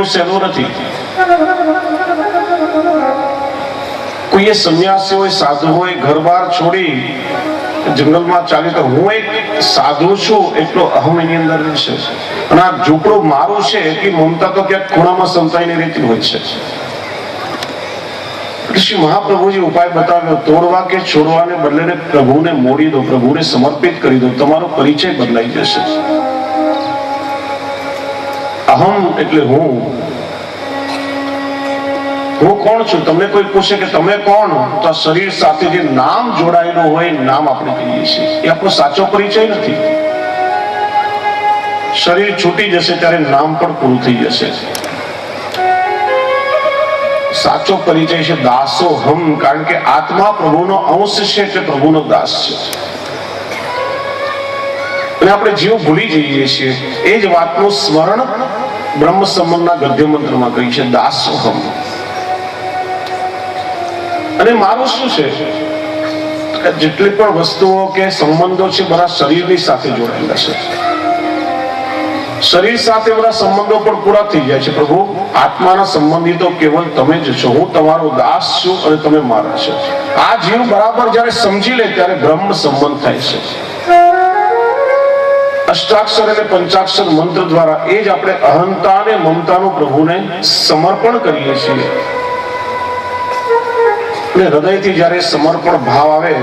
સહેલું નથી. કોઈ સંન્યાસી હોય, સાધુ હોય, ઘર-બાર છોડી જંગલમાં ચાલી તો હું એક સાધુ છું એટલો અહમ એની અંદર રહેશે. અને આ ઝૂંપડું મારું છે એટલી મમતા તો ક્યાંક ખૂણામાં સંતાઈને રહેતી હોય છે. શ્રી મહાપ્રભુજી ઉપાય બતાવ્યો, તોડવા કે છોડવાને બદલે પ્રભુને મોડી દો, પ્રભુને સમર્પિત કરી દો, તમારો પરિચય બદલાઈ જશે. અહમ એટલે હું કોણ છું. તમને કોઈ પૂછે કે તમે કોણ, તો આ શરીર સાથે જે નામ જોડાયેલું હોય નામ આપણે કહીએ છીએ. એ આપણો સાચો પરિચય નથી. શરીર છૂટી જશે ત્યારે નામ પણ પૂરું થઈ જશે. સાચો પરિચય છે દાસો હમ, કારણ કે આત્મા પ્રભુનો અંશ છે એટલે પ્રભુનો દાસ છે. અને આપણે જીવ ભૂલી જઈએ છીએ. એ જ વાતનું સ્મરણ બ્રહ્મ સંબંધના ગદ્ય મંત્રમાં કહ્યું છે, દાસો હમ. અને મારું શું છે? જેટલી પણ વસ્તુઓ કે સંબંધો છે બધા શરીરની સાથે જોડાયેલા છે. શરીર સાથે બધા સંબંધો પણ પૂરા થઈ જાય છે. પ્રભુ આત્માના સંબંધી તો કેવલ તમે જ છો. હું તમારો દાસ છું અને તમે મારા છો. આ જીવ બરાબર જયારે સમજી લે ત્યારે બ્રહ્મ સંબંધ થાય છે. અષ્ટાક્ષર અને પંચાક્ષર મંત્ર દ્વારા એ જ આપણે અહંતા અને મમતાનું પ્રભુને સમર્પણ કરીએ છીએ. અને હૃદયથી જયારે સમર્પણ ભાવ આવે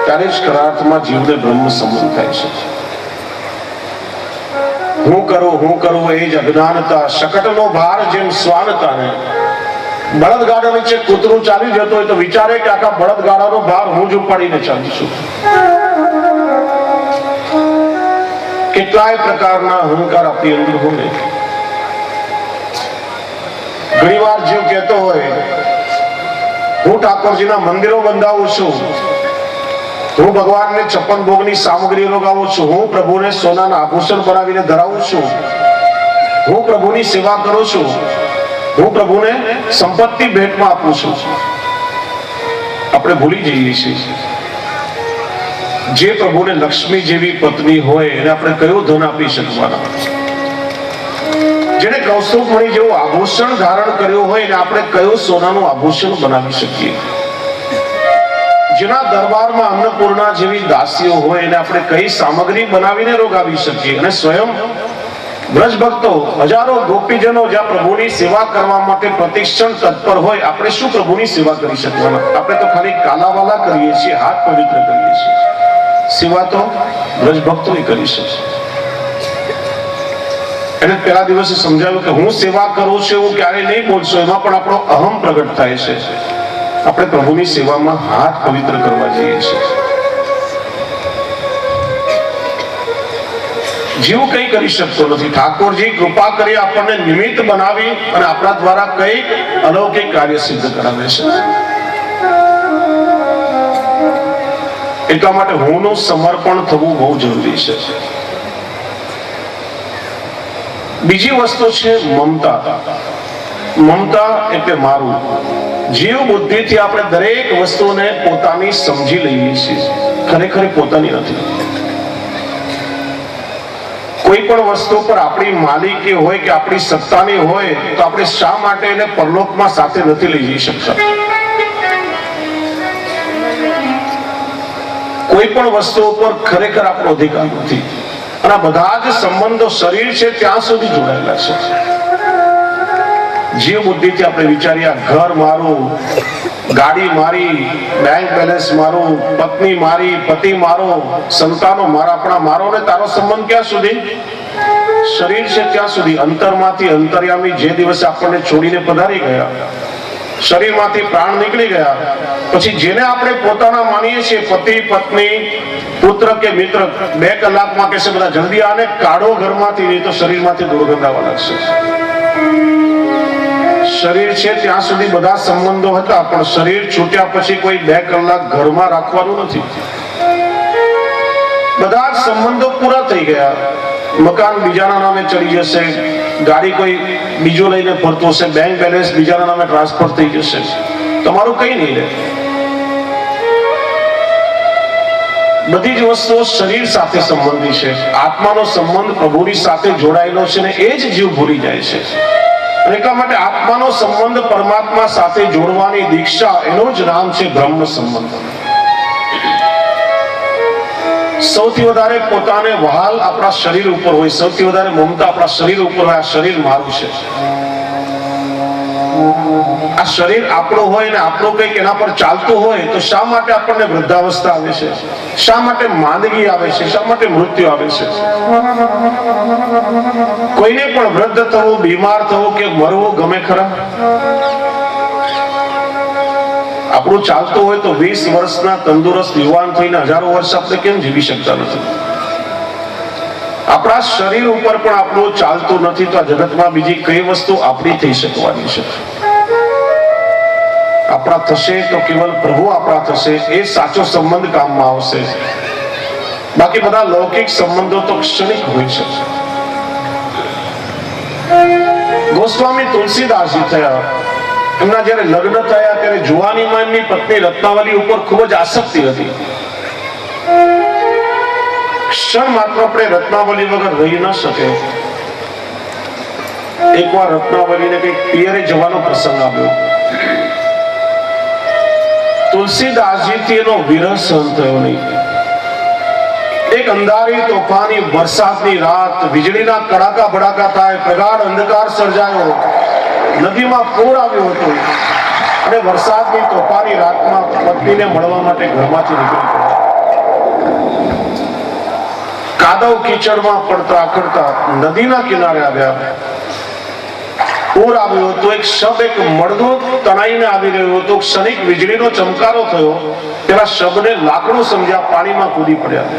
ત્યારે જ ખરાર્થમાં જીવને બ્રહ્મ સંબંધ થાય છે. હું કરું એ જ અજ્ઞાનતા, શકટનો ભાર જેમ સ્વાનતાને. બળદગાડા નીચે કૂતરું ચાલી જતો હોય તો વિચારે કે આખા બળદગાડાનો ભાર હું જ ઉપાડીને ચાલું છું. કેટલાય પ્રકારના અહંકાર આપણી અંદર હોય. ઘણી વાર જીવ કહેતો હોય હું ઠાકોરજીના મંદિરો બંધાવું છું, હું ભગવાનને 56 ભોગની સામગ્રી લગાવું છું, હું પ્રભુને સોનાના આભૂષણ બનાવીને ધરાવું છું, હું પ્રભુની સેવા કરું છું, હું પ્રભુને સંપત્તિ ભેટમાં આપું છું. આપણે ભૂલી જઈએ છીએ જે પ્રભુને લક્ષ્મી જેવી પત્ની હોય એને આપણે કયું ધન આપી શકવાના? જેને કૌસ્તુભમણિ જેવું આભૂષણ ધારણ કર્યું હોય ને આપણે કયું સોનાનું આભૂષણ બનાવી શકીએ? જેના દરબારમાં અન્નપૂર્ણા જેવી દાસીઓ હોય એને આપણે કઈ સામગ્રી બનાવીને રોગાવી શકીએ? અને સ્વયં બ્રજ ભક્તો, હજારો ગોપીજનો જ્યાં પ્રભુની સેવા કરવા માટે પ્રતિક્ષણ તત્પર હોય, આપણે શું પ્રભુની સેવા કરી શકવાના? આપણે તો ખાલી કાલાવાલા કરીએ છીએ, હાથ પવિત્ર કરીએ છીએ. સેવા તો બ્રજ ભક્તો કરી શકે. એને પેલા દિવસે સમજાવ્યું કે હું સેવા કરું છું એવું ક્યારેય નહીં બોલશો. એમાં પણ આપણો અહમ પ્રગટ થાય છે. આપણે પ્રભુની સેવામાં હાથ પવિત્ર કરવા જઈએ છીએ. જીવ કઈ કરી શકતો નથી. ઠાકોરજી કૃપા કરી આપણને નિમિત્ત બનાવી અને આપણા દ્વારા કઈ અલૌકિક કાર્ય સિદ્ધ કરાવે છે. એટલા માટે હુંનું સમર્પણ થવું બહુ જરૂરી છે. બીજી વસ્તુ છે મમતા. મમતા એટલે મારું. જીવ બુદ્ધિથી આપણે દરેક વસ્તુને પોતાની સમજી લઈએ છીએ, ખરેખર પોતાની નથી. કોઈ પણ વસ્તુ પર આપણી માલિકી હોય કે આપણી સત્તાની હોય તો આપણે શા માટે એને પરલોકમાં સાથે નથી લઈ જઈ શકતા? કોઈ પણ વસ્તુ ઉપર ખરેખર આપણો અધિકાર નથી. અને બધા જ સંબંધો શરીર છે ત્યાં સુધી જોડાયેલા છે. જીવ બુદ્ધિથી આપણે વિચારીએ ઘર મારું, ગાડી મારી, બેંક બેલેન્સ મારું, પત્ની મારી, પતિ મારો, સંતાનો મારા, આપણા મારો ને તારો સંબંધ ક્યાં સુધી? શરીર છે ત્યાં સુધી. અંતરમાંથી અંતર્યામી જે દિવસે આપણને છોડીને પધારી ગયા, શરીરમાંથી પ્રાણ નીકળી ગયા, પછી જેને આપણે પોતાના માનીએ છીએ, પતિ પત્ની પુત્ર કે મિત્ર, 2 કલાકમાં કહેશે બધા જલ્દી આને કાઢો ઘરમાંથી, નહીં તો શરીરમાંથી દુર્ગંધ આવવા લાગશે. શરીર છે ત્યાં સુધી બધા સંબંધો હતા, પણ શરીર છૂટ્યા પછી કોઈ 2 કલાક ઘરમાં રાખવાનું નથી. બધા જ સંબંધો પૂરા થઈ ગયા. મકાન બીજાના નામે ચડી જશે, ગાડી કોઈ બીજો લઈને ફરતો હશે, બેંક બેલેન્સ બીજાના નામે ટ્રાન્સફર થઈ જશે, તમારું કઈ નહીં રહે. બધી જ વસ્તુઓ શરીર સાથે સંબંધી છે. આત્માનો સંબંધ પ્રભુની સાથે જોડાયેલો છે ને એ જ જીવ ભૂલી જાય છે. એટલા માટે આત્માનો સંબંધ પરમાત્મા સાથે જોડવાની દીક્ષા, એનું જ નામ છે બ્રહ્મ સંબંધ. સૌથી વધારે પોતાને વહાલ આપણા શરીર ઉપર હોય, સૌથી વધારે મમતા આપણા શરીર ઉપર હોય. આ શરીર મારું છે, આ શરીર આપણું હોય ને આપણું કંઈક એના પર ચાલતું હોય તો શા માટે આપણને વૃદ્ધાવસ્થા આવે છે? શા માટે માંદગી આવે છે? શા માટે મૃત્યુ આવે છે? કોઈને પણ વૃદ્ધ થવું, બીમાર થવું કે મરવું ગમે ખરા? આપણું ચાલતું હોય તો 20 વર્ષના તંદુરસ્ત યુવાન થઈને હજારો વર્ષ આપણે કેમ જીવી શકતા નથી? આપણા શરીર ઉપર પણ આપણું ચાલતું નથી તો આ જગતમાં બીજી કઈ વસ્તુ આપણી થઈ શકવાની છે? આપણા થશે તો કેવલ પ્રભુ આપણા થશે, એ સાચો સંબંધ કામમાં આવશે. બાકી બધા લૌકિક સંબંધો તો ક્ષણિક હોય છે. ગોસ્વામી તુલસીદાસજી થયા, એમના જયારે લગ્ન થયા ત્યારે જુવાનીમાં એમની પત્ની રત્નાવલી ઉપર ખૂબ જ આસક્તિ હતી. ક્ષણ માત્ર આપણે રત્નાવલી વગર રહી ન શકે. એકવાર રત્નાવલીને કઈક પિયરે જવાનો પ્રસંગ આવ્યો. તુલસીદાસજીથી એનો વિરહ સહન થયો નહીં. એક અંધારી તોફાની વરસાદની રાત, વીજળીના કડાકા ભડાકા થાય, પ્રગાઢ અંધકાર સર્જાયો, નદીમાં પૂર આવ્યું હતું અને વરસાદની તોફાની રાતમાં પત્નીને મળવા માટે ઘરમાંથી નીકળી પડ્યા. કાદવ કીચડમાં પડતા આખડતા નદીના કિનારે આવ્યા. પૂર આવ્યો હતો, એક શબ એક મળદો તણાઈને આવી રહ્યો હતો. ક્ષણિક વીજળીનો ચમકારો થયો, તેના શબને લાકડું સમજ્યા, પાણીમાં કૂદી પડ્યા.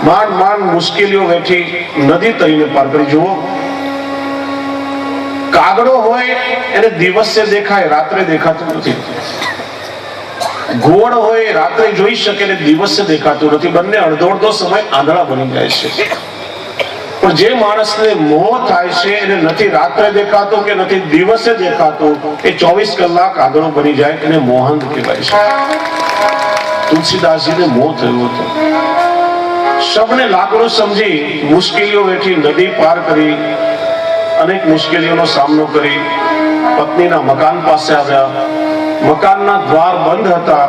માંડ માંડ મુશ્કેલીઓ વેઠી નદી તરીને પાર કરી. જુઓ, કાગડો હોય એને દિવસે દેખાય, રાત્રે દેખાતું નથી. ઘોડ હોય રાત્રે જોઈ શકે ને દિવસે દેખાતું નથી. બંને અડધો અડધો સમય આંધળા બની જાય છે. પણ જે માણસને મોહ થાય છે, એને નથી રાત્રે દેખાતો કે નથી દિવસે દેખાતો, એ 24 કલાક આંધળો બની જાય, એને મોહન કહેવાય છે. તુલસીદાસજીને મોહ થયો હતો. શબને લાકડું સમજી મુશ્કેલીઓ વેઠી નદી પાર કરી, અનેક મુશ્કેલીઓનો સામનો કરી પત્નીના મકાન પાસે આવ્યા. મકાનના દ્વાર બંધ હતા.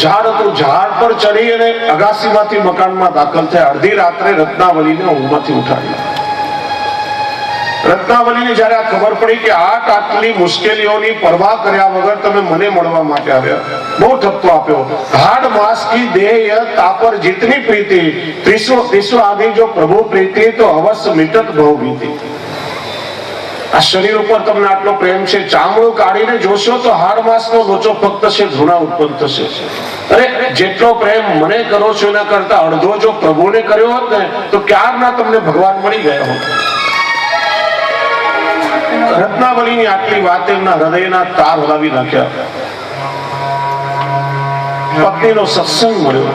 ઝાડ હતું, ઝાડ પર ચડી અને અગાસીમાંથી મકાનમાં દાખલ થયા. અડધી રાત્રે રત્નાવલીને ઊંઘમાંથી ઉઠાડી. રત્નાવલીને જ્યારે આ ખબર પડી કે આટલી મુશ્કેલીઓની પરવા કર્યા વગર તમે મને મળવા માટે આવ્યા, બહુ ઠપકો આપ્યો. હાડ માસ કી દેહ તાપર જીતની પ્રીતિ, ત્રિશુ આદિ જો પ્રભુ પ્રીતિ તો અવશ્ય મિટત બહુ ભીતિ. આ શરીર ઉપર તમને આટલો પ્રેમ છે, ચામડું કાઢીને જોશો તો હાડ માસનો લોચો ફક્ત છે, ધૂણા ઉત્પન્ન થશે. અરે જેટલો પ્રેમ મને કરો છો એના કરતા અડધો જો પ્રભુને કર્યો હોત ને તો ક્યારના તમને ભગવાન મળી ગયા હોત. રત્નાવલીની આટલી વાત એમના હૃદયના તાર હલાવી નાખ્યા. પત્નીનો સત્સંગ મળ્યો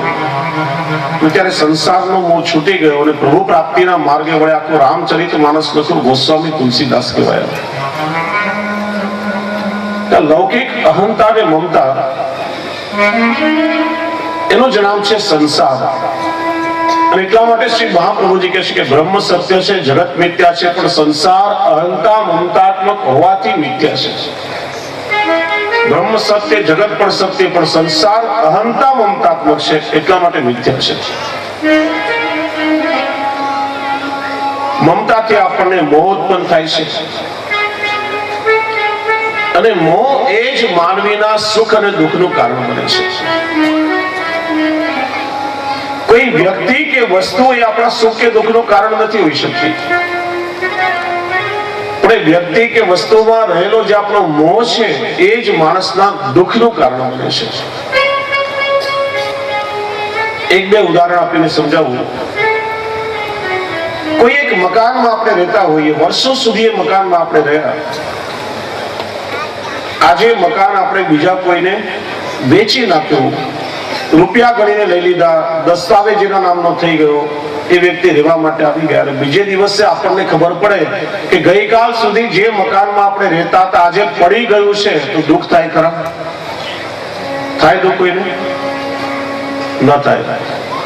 ત્યારે સંસારનો મોહ છૂટી ગયો અને પ્રભુ પ્રાપ્તિના માર્ગે વળે. આખું રામચરિત માનસ લખ્યું ગોસ્વામી તુલસીદાસ કહેવાયા. લૌકિક અહંતા અને મમતા, એનું જ નામ છે સંસાર. અને એટલા માટે શ્રી મહાપ્રભુજી કહે છે કે બ્રહ્મ સત્ય છે, જગત મિથ્યા છે, પણ સંસાર અહંતા મમતાત્મક હોવાથી મિથ્યા છે. બ્રહ્મ સત્ય, જગત પણ સત્ય, પણ સંસાર અહંતા મમતાત્મક છે, એટલા માટે મિથ્યા છે. મમતાથી આપણને મોહ ઉત્પન્ન થાય છે અને મોહ એ જ માનવીના સુખ અને દુઃખનું કારણ બને છે. કોઈ વ્યક્તિ કે વસ્તુ એ આપણા સુખ કે દુઃખનું કારણ નથી હોઈ શકતી. પણ વ્યક્તિ કે વસ્તુમાં રહેલો જે આપણો મોહ છે એ જ માણસના દુઃખનું કારણ બને છે. એક બે ઉદાહરણ આપીને સમજાવું. કોઈ એક મકાનમાં આપણે રહેતા હોઈએ, વર્ષો સુધી એ મકાનમાં આપણે રહ્યા. આજે મકાન આપણે બીજા કોઈને વેચી નાખ્યું, રૂપિયા ગણીને લઈ લીધા, દસ્તાવેજ એના નામનો થઈ ગયો, એ વ્યક્તિ રહેવા માટે આવી ગયા. બીજે દિવસે આપણને ખબર પડે કે ગઈકાલ સુધી જે મકાનમાં આપણે રહેતા હતા આજે પડી ગયું છે, તો દુઃખ થાય ખરા? થાય દુઃખ કોઈને? ન થાય.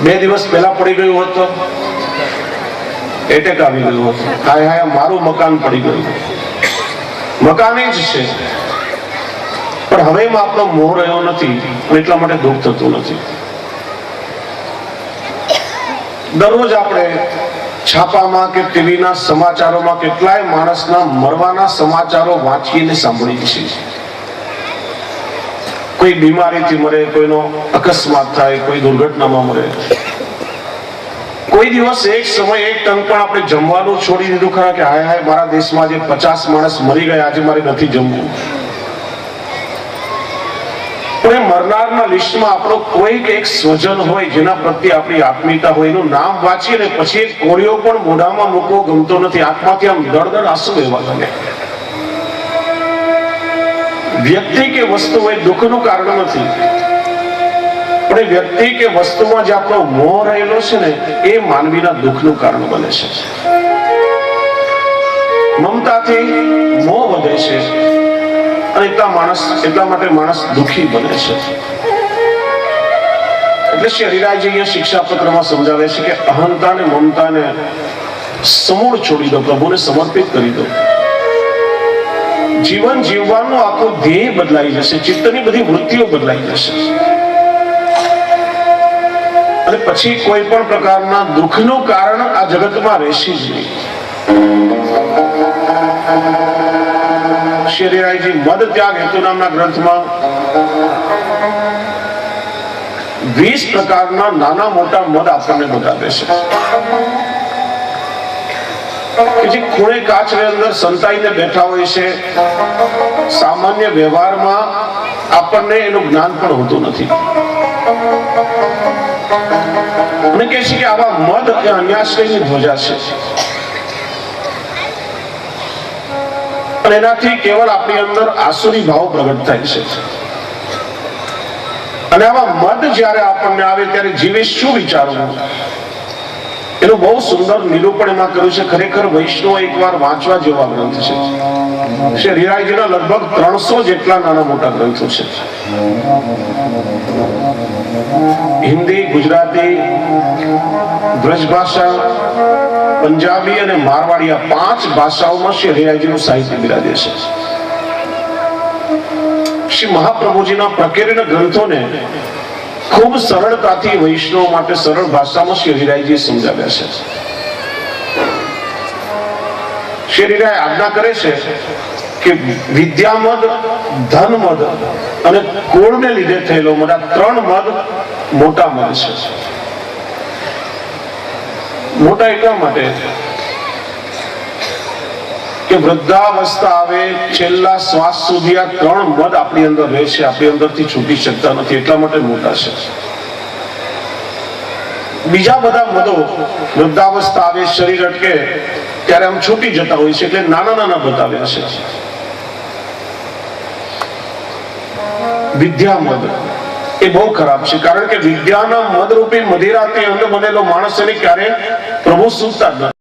2 દિવસ પહેલા પડી ગયું હોત એટેક આવી ગયો હતો. હાય હાય મારું મકાન પડી ગયું. મકાન જ છે પણ હવે એમાં આપણો મોહ રહ્યો નથી, એટલા માટે દુઃખ થતું નથી. દરરોજ આપણે છાપામાં કે ટીવીના સમાચારોમાં કેટલાય માણસના મરવાના સમાચારો વાંચીને સાંભળીએ છીએ. કોઈ બીમારીથી મરે, કોઈનો અકસ્માત થાય, કોઈ દુર્ઘટનામાં મરે. કોઈ દિવસ એક સમય એક ટંક પણ આપણે જમવાનું છોડી દીધું ખરા કે હાય હાય મારા દેશમાં જે 50 માણસ મરી ગયા, આજે મારે નથી જમવું? પણ મરનારના લિસ્ટમાં આપણો કોઈક એક સ્વજન હોય જેના પ્રત્યે આપણી આત્મીયતા હોય, એનું નામ વાંચીને પછી એક કોળિયો પણ મોઢામાં મૂકવો ગમતો નથી. આંખમાંથી આમ દળદળ આંસુ વહેવા લાગે. વ્યક્તિ કે વસ્તુ હોય દુઃખનું કારણ નથી, પણ વ્યક્તિ કે વસ્તુમાં જે આપણો મોહ રહેલો છે ને, એ માનવીના દુઃખનું કારણ બને છે. મમતાથી મોહ વધે છે અને એટલા માટે માણસ દુઃખી બને છે. એટલે શ્રી હરિરાયજી અહીંયા શિક્ષાપત્રમાં સમજાવે છે કે અહંતા ને મમતાને સમૂળ છોડી દો, પ્રભુને સમર્પિત કરી દો. જીવન જીવવાનું આખું ધ્યેય બદલાઈ જશે, ચિત્તની બધી વૃત્તિઓ બદલાઈ જશે અને પછી કોઈ પણ પ્રકારના દુઃખનું કારણ આ જગતમાં રહેશે જ નહીં. શ્રી હરિરાયજી મદ ત્યાગ હેતુ નામના ગ્રંથમાં 20 પ્રકારના નાના મોટા મદ આપણને બતાવે છે કે જે ખૂણે કાચની અંદર સંતાઈને બેઠા હોય છે. સામાન્ય વ્યવહારમાં આપણને એનું જ્ઞાન પણ હોતું નથી અને કહે છે કે આવા મદ એ અન્યાશ્રયની ધ્વજા છે અને એનાથી કેવળ આપણી અંદર આસુરી ભાવ પ્રગટ થાય છે. અને આવા મદ જ્યારે આપણને આવે ત્યારે જીવે શું વિચારવું, એનું બહુ સુંદર નિરૂપણ એમાં કર્યું છે. ખરેખર વૈષ્ણવ એકવાર વાંચવા જેવા ગ્રંથ છે. શ્રી હરિરાયજીના લગભગ 300 જેટલા નાના મોટા ગ્રંથો છે. હિન્દી, ગુજરાતી, બ્રજ ભાષા, પંજાબી અને મારવાડી આ 5 ભાષાઓમાં શ્રી હરિરાયજીનું સાહિત્ય બિરાજે છે. શ્રી મહાપ્રભુજીના પ્રકેર્ણ ગ્રંથોને ખૂબ સરળતાથી વૈષ્ણવ માટે સરળ ભાષામાં શ્રી હરિરાયજી સમજાવ્યા છે. શ્રી હરિરાય આજ્ઞા કરે છે કે વિદ્યામદ, ધનમદ અને કુળને લીધે થયેલો મદ, આ 3 મદ મોટા મદ છે. મોટા એટલા માટે કે વૃદ્ધાવસ્થા આવે છેલ્લા શ્વાસ સુધી આ 3 મદ આપણી અંદર રહે છે, આપણી અંદરથી છૂટી શકતા નથી, એટલા માટે મોટા છે. બીજા બધા મદો વૃદ્ધાવસ્થા આવે, શરીર અટકે ત્યારે આમ છૂટી જતા હોય છે, એટલે નાના નાના બતાવ્યા છે. વિદ્યામદ એ બહુ ખરાબ છે, કારણ કે વિદ્યાના મદરૂપી મદિરાથી અંધ બનેલો માણસ એને ક્યારે પ્રભુ સુખતા જ નથી.